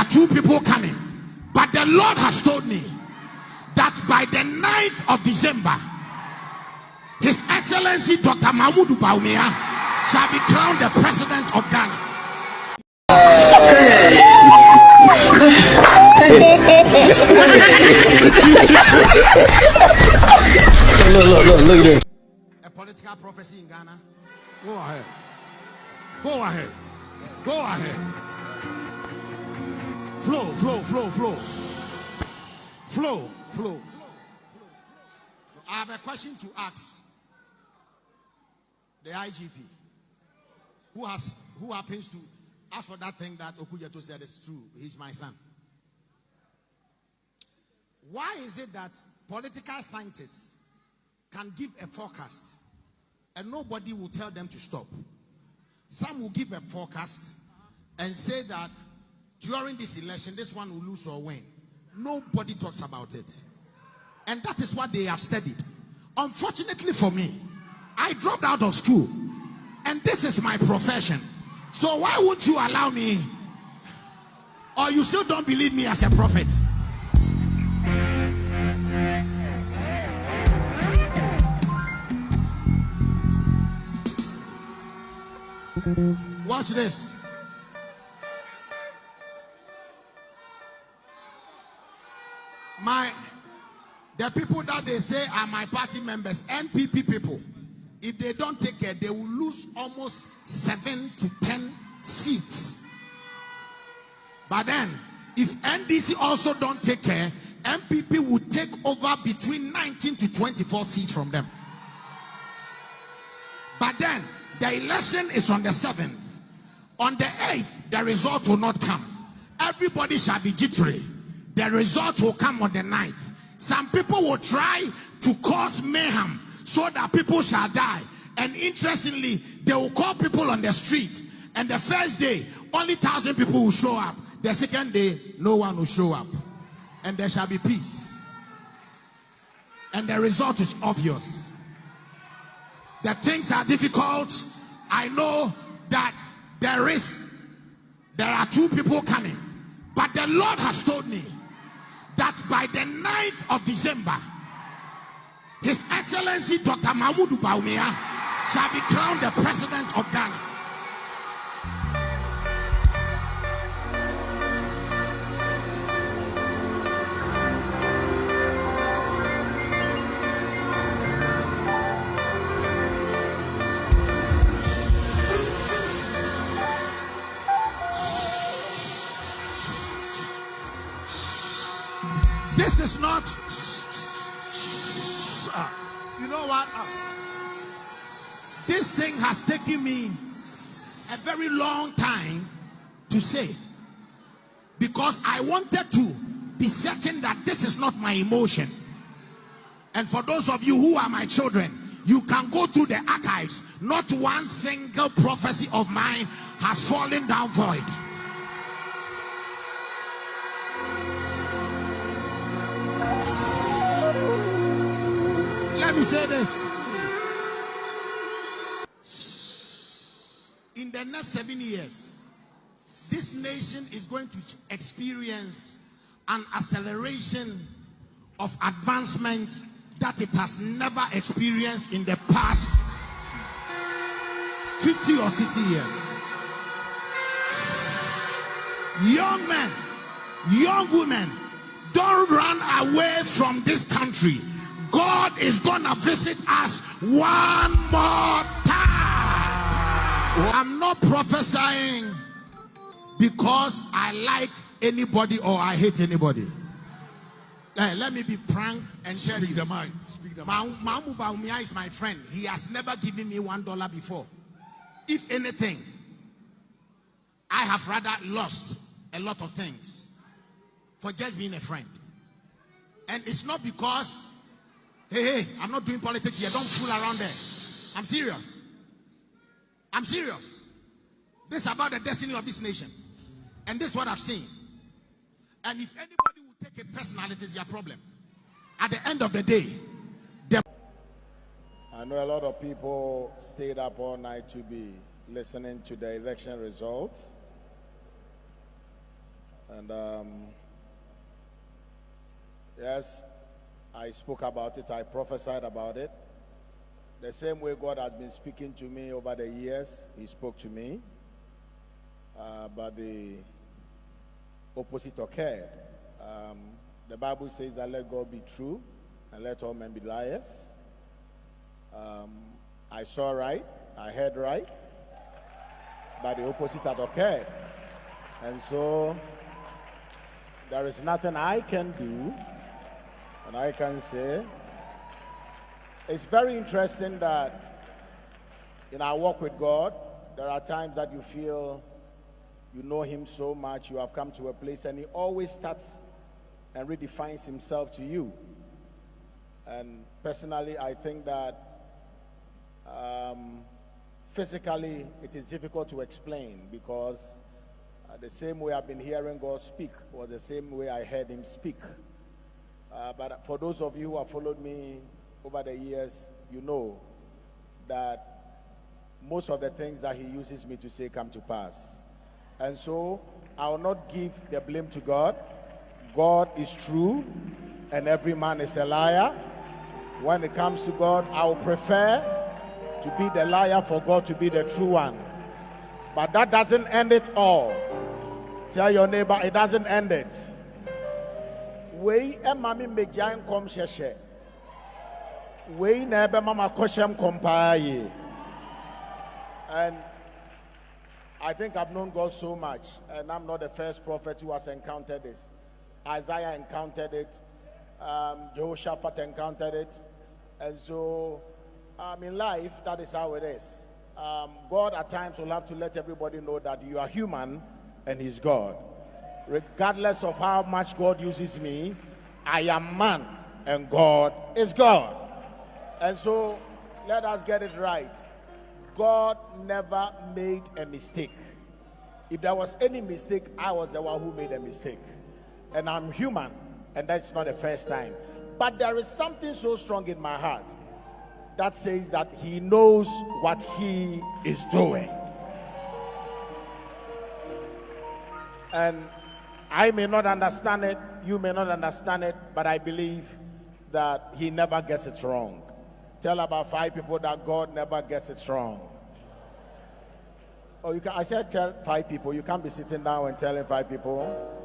two people coming, but the Lord has told me that by the 9th of December, His Excellency Dr. Mahmoud Bawumia shall be crowned the President of Ghana. Look at this. A political prophecy in Ghana. Go ahead. Go ahead. Go ahead. Flow, flow, flow, flow. Flow, flow. I have a question to ask the IGP. Who happens to ask for that thing that Okujeto said is true? He's my son. Why is it that political scientists can give a forecast and nobody will tell them to stop? Some will give a forecast and say that during this election, this one will lose or win. Nobody talks about it. And that is what they have studied. Unfortunately for me, I dropped out of school. And this is my profession. So why won't you allow me? Or you still don't believe me as a prophet? Watch this. The people that they say are my party members, NPP people, if they don't take care, they will lose almost 7 to 10 seats. But then, if NDC also don't take care, MPP will take over between 19 to 24 seats from them. But then, the election is on the 7th. On the 8th, the result will not come. Everybody shall be jittery. The result will come on the 9th. Some people will try to cause mayhem so that people shall die. And interestingly, they will call people on the street. And the first day, only 1,000 people will show up. The second day, no one will show up. And there shall be peace. And the result is obvious. The things are difficult. I know that there are two people coming. But the Lord has told me that by the 9th of December, His Excellency Dr. Mahmoud Bawumia shall be crowned the President of Ghana. This is not, you know what? This thing has taken me a very long time to say, because I wanted to be certain that this is not my emotion. And for those of you who are my children, you can go through the archives. Not one single prophecy of mine has fallen down void. Let me say this. In the next 7 years, this nation is going to experience an acceleration of advancement that it has never experienced in the past 50 or 60 years. Young men, young women, don't run away from this country. God is gonna visit us one more time. I'm not prophesying because I like anybody or I hate anybody. Let me be frank and tell you. Mahmoud Bawumia is my friend. He has never given me $1 before. If anything, I have rather lost a lot of things for just being a friend. And it's not because, hey, I'm not doing politics here. Don't fool around there. I'm serious. I'm serious. This is about the destiny of this nation. And this is what I've seen. And if anybody will take it personal, it is their problem. At the end of the day, I know a lot of people stayed up all night to be listening to the election results. And yes, I spoke about it, I prophesied about it. The same way God has been speaking to me over the years, He spoke to me. But the opposite occurred. The Bible says that let God be true and let all men be liars. I saw right, I heard right, but the opposite had occurred. And so there is nothing I can do and I can say. It's very interesting that in our walk with God, there are times that you feel you know Him so much, you have come to a place, and He always starts and redefines Himself to you. And personally, I think that physically it is difficult to explain, because the same way I've been hearing God speak was the same way I heard Him speak. But for those of you who have followed me over the years, you know that most of the things that He uses me to say come to pass. And so I will not give the blame to God. God is true and every man is a liar. When it comes to God, I will prefer to be the liar for God to be the true one. But that doesn't end it all. Tell your neighbor, it doesn't end it. We emami mejain kom sheshe. We nebe mama koshem kompaye. And I think I've known God so much, and I'm not the first prophet who has encountered this. Isaiah encountered it, Jehoshaphat encountered it, and so in life, that is how it is. God at times will have to let everybody know that you are human and He's God. Regardless of how much God uses me, I am man and God is God. And so let us get it right. God never made a mistake. If there was any mistake, I was the one who made a mistake. And I'm human, and that's not the first time. But there is something so strong in my heart that says that He knows what He is doing. And I may not understand it, you may not understand it, but I believe that He never gets it wrong. Tell about 5 people that God never gets it wrong. Oh, you can. I said tell 5 people. You can't be sitting down and telling 5 people.